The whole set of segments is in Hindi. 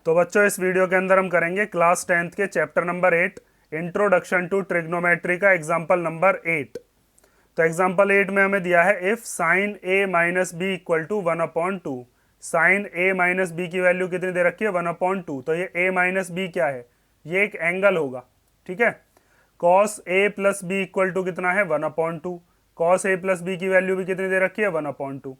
तो बच्चों इस वीडियो के अंदर हम करेंगे क्लास 10th के chapter number 8 introduction to trigonometry का एग्जाम्पल नंबर 8। तो एग्जाम्पल 8 में हमें दिया है if sine A minus B equal to 1/2। Sine A minus B की वैल्यू कितनी दे रखी है 1/2। तो ये ए माइनस बी क्या है, ये एक एंगल होगा, ठीक है। Cos A plus B equal to कितना है 1/2। कॉस ए प्लस बी की वैल्यू भी कितनी दे रखी है 1/2।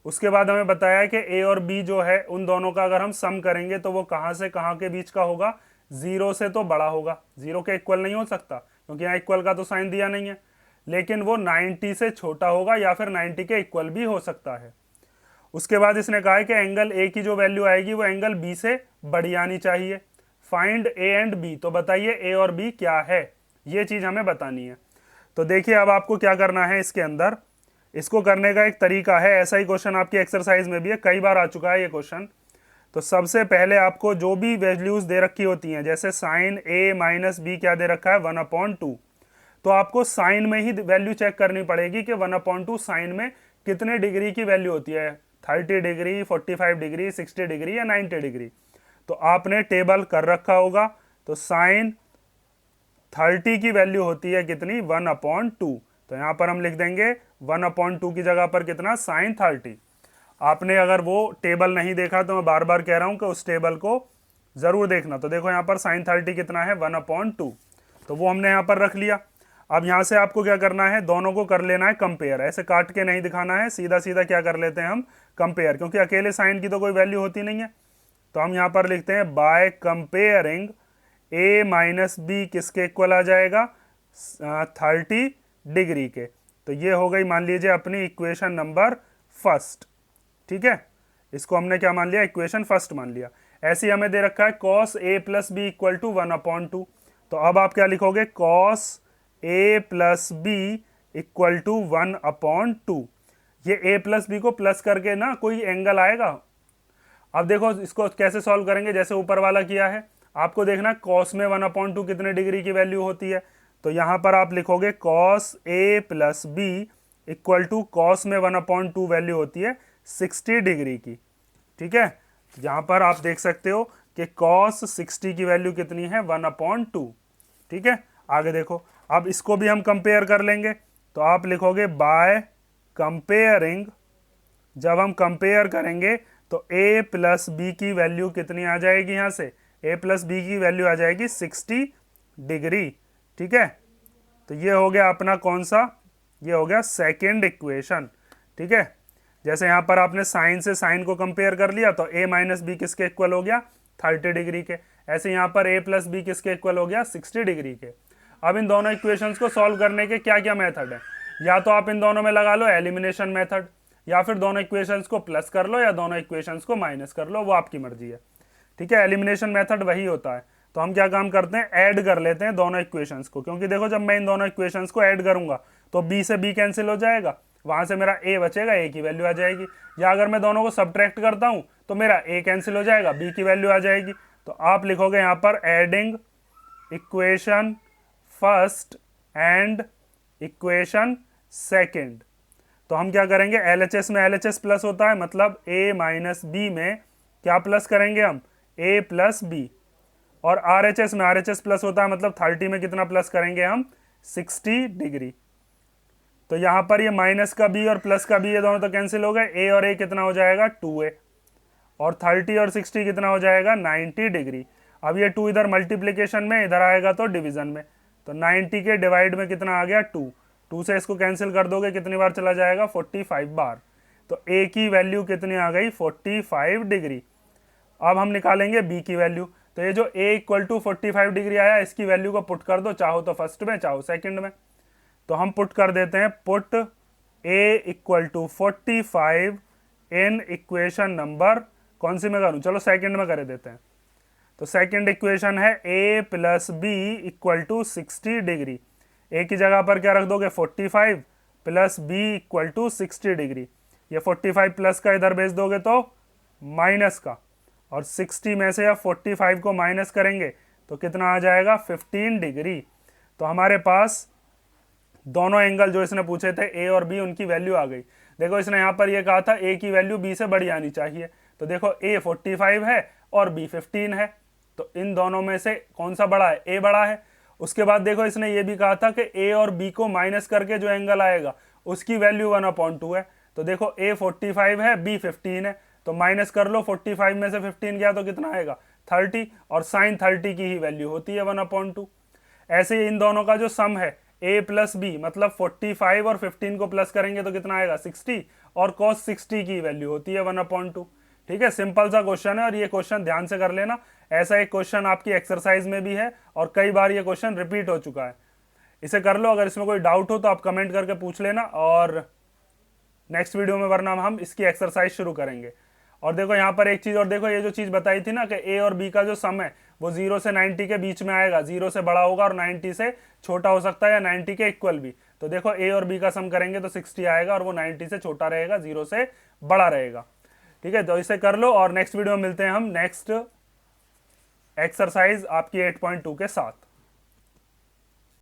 उसके बाद हमें बताया कि ए और बी जो है उन दोनों का अगर हम सम करेंगे तो वो कहाँ से कहाँ के बीच का होगा, जीरो से तो बड़ा होगा, जीरो के इक्वल नहीं हो सकता क्योंकि यहाँ इक्वल का तो साइन दिया नहीं है, लेकिन वो 90 से छोटा होगा या फिर 90 के इक्वल भी हो सकता है। उसके बाद इसने कहा है कि एंगल ए की जो वैल्यू आएगी वो एंगल बी से बड़ी आनी चाहिए। फाइंड ए एंड बी, तो बताइए ए और बी क्या है, ये चीज हमें बतानी है। तो देखिए अब आपको क्या करना है इसके अंदर, इसको करने का एक तरीका है, ऐसा ही क्वेश्चन आपकी एक्सरसाइज में भी है, कई बार आ चुका है ये क्वेश्चन। तो सबसे पहले आपको जो भी वैल्यूज दे रखी होती हैं, जैसे साइन ए माइनस बी क्या दे रखा है 1/2, तो आपको साइन में ही वैल्यू चेक करनी पड़ेगी कि 1/2 साइन में कितने डिग्री की वैल्यू होती है, 30 डिग्री, 45 डिग्री, 60 डिग्री या 90 डिग्री। तो आपने टेबल कर रखा होगा। तो साइन 30 की वैल्यू होती है कितनी 1/2। तो यहां पर हम लिख देंगे 1/2 की जगह पर कितना साइन 30। आपने अगर वो टेबल नहीं देखा तो मैं बार बार कह रहा हूं कि उस टेबल को जरूर देखना। तो देखो यहां पर साइन 30 कितना है 1/2, तो वो हमने यहां पर रख लिया। अब यहां से आपको क्या करना है, दोनों को कर लेना है कंपेयर, ऐसे काट के नहीं दिखाना है, सीधा सीधा क्या कर लेते हैं हम कंपेयर, क्योंकि अकेले साइन की तो कोई वैल्यू होती नहीं है। तो हम यहां पर लिखते हैं by comparing A minus B किसके इक्वल आ जाएगा 30 डिग्री के। तो ये हो गई मान लीजिए अपनी इक्वेशन नंबर फर्स्ट, ठीक है। इसको हमने क्या मान लिया, इक्वेशन फर्स्ट मान लिया। ऐसे ही हमें दे रखा है cos A plus B equal to 1/2। तो अब आप क्या लिखोगे, cos A plus B equal to 1/2। ये ए प्लस बी को प्लस करके ना कोई एंगल आएगा। अब देखो इसको कैसे सॉल्व करेंगे, जैसे ऊपर वाला किया है, आपको देखना कॉस में 1/2 कितने डिग्री की वैल्यू होती है। तो यहां पर आप लिखोगे cos A plus B equal to cos में 1/2 वैल्यू होती है 60 डिग्री की, ठीक है। यहां पर आप देख सकते हो कि कॉस 60 की वैल्यू कितनी है 1/2, ठीक है। आगे देखो, अब इसको भी हम कंपेयर कर लेंगे। तो आप लिखोगे बाय कंपेयरिंग, जब हम कंपेयर करेंगे तो a प्लस बी की वैल्यू कितनी आ जाएगी, यहां से a प्लस बी की वैल्यू आ जाएगी 60 डिग्री, ठीक है। तो ये हो गया अपना कौन सा, ये हो गया सेकेंड इक्वेशन, ठीक है। जैसे यहां पर आपने साइन से साइन को कंपेयर कर लिया तो a माइनस बी किसके इक्वल हो गया 30 डिग्री के। ऐसे यहां पर a प्लस बी किसके इक्वल हो गया 60 डिग्री के। अब इन दोनों इक्वेशंस को सॉल्व करने के क्या क्या मेथड है, या तो आप इन दोनों में लगा लो एलिमिनेशन मेथड, या फिर दोनों इक्वेशंस को प्लस कर लो या दोनों इक्वेशंस को माइनस कर लो, वो आपकी मर्जी है, ठीक है। एलिमिनेशन मेथड वही होता है। तो हम क्या काम करते हैं, ऐड कर लेते हैं दोनों इक्वेशंस को, क्योंकि देखो जब मैं इन दोनों इक्वेशंस को ऐड करूंगा तो b से b कैंसिल हो जाएगा, वहां से मेरा a बचेगा, a की वैल्यू आ जाएगी। या अगर मैं दोनों को सब्ट्रैक्ट करता हूं तो मेरा a कैंसिल हो जाएगा, b की वैल्यू आ जाएगी। तो आप लिखोगे यहां पर adding equation first and equation second. तो हम क्या करेंगे, LHS में LHS प्लस होता है, मतलब a माइनस बी में क्या प्लस करेंगे हम a प्लस बी, और RHS में RHS प्लस होता है, मतलब 30 में कितना प्लस करेंगे हम 60 डिग्री। तो यहां पर ये माइनस का b और प्लस का b ये दोनों तो कैंसिल हो गए, a और a कितना हो जाएगा 2a, और 30 और 60 कितना हो जाएगा 90 डिग्री। अब ये 2 इधर मल्टीप्लीकेशन में, इधर आएगा तो डिवीजन में। तो 90 के डिवाइड में कितना आ गया 2 से इसको कैंसिल कर दोगे कितनी बार चला जाएगा 45 बार। तो a की वैल्यू कितनी आ गई 45 डिग्री। अब हम निकालेंगे b की वैल्यू। तो ये जो a इक्वल टू 45 डिग्री आया, इसकी वैल्यू को पुट कर दो, चाहो तो फर्स्ट में चाहो सेकंड में। तो हम पुट कर देते हैं, put a equal to 45 in equation number, कौन सी में करूं, चलो सेकंड में कर देते हैं। तो सेकंड इक्वेशन है a plus B equal to 60 degree. a की जगह पर क्या रख दोगे 45 plus b equal to 60 degree. ये 45 प्लस का इधर भेज दोगे तो माइनस का, और 60 में से या 45 को माइनस करेंगे तो कितना आ जाएगा 15 डिग्री। तो हमारे पास दोनों एंगल जो इसने पूछे थे a और b, उनकी वैल्यू आ गई। देखो इसने यहाँ पर ये कहा था a की वैल्यू b से बड़ी आनी चाहिए, तो देखो ए 45 है और बी 15 है, तो इन दोनों में से कौन सा बड़ा है? ए बड़ा है। उसके बाद देखो इसने ये भी कहा था कि ए और बी को माइनस करके जो एंगल आएगा उसकी वैल्यू 1/2 है। तो देखो ए 45 है, बी 15 है, तो माइनस कर लो, 45 में से 15 गया तो कितना आएगा? 30, और साइन 30 की ही वैल्यू होती है 1/2। ऐसे ही इन दोनों का जो सम है a प्लस बी, मतलब 45 और 15 को प्लस करेंगे तो कितना आएगा? 60, और cos 60 की वैल्यू होती है 1/2। ठीक है, सिंपल सा क्वेश्चन है और ये क्वेश्चन ध्यान से कर लेना। ऐसा एक क्वेश्चन आपकी एक्सरसाइज में भी है और कई बार ये क्वेश्चन रिपीट हो चुका है। इसे कर लो, अगर इसमें कोई डाउट हो तो आप कमेंट करके पूछ लेना, और नेक्स्ट वीडियो में वरना हम इसकी एक्सरसाइज शुरू करेंगे। और देखो यहाँ पर एक चीज और देखो, ये जो चीज बताई थी ना कि ए और बी का जो सम है वो 0 से 90 के बीच में आएगा, 0 से बड़ा होगा और 90 से छोटा हो सकता है, या 90 के इक्वल भी। तो देखो ए और बी का सम करेंगे तो 60 आएगा और वो 90 से छोटा रहेगा, 0 से बड़ा रहेगा। ठीक है, तो इसे कर लो और नेक्स्ट वीडियो में मिलते हैं हम नेक्स्ट एक्सरसाइज आपकी 8.2 के साथ।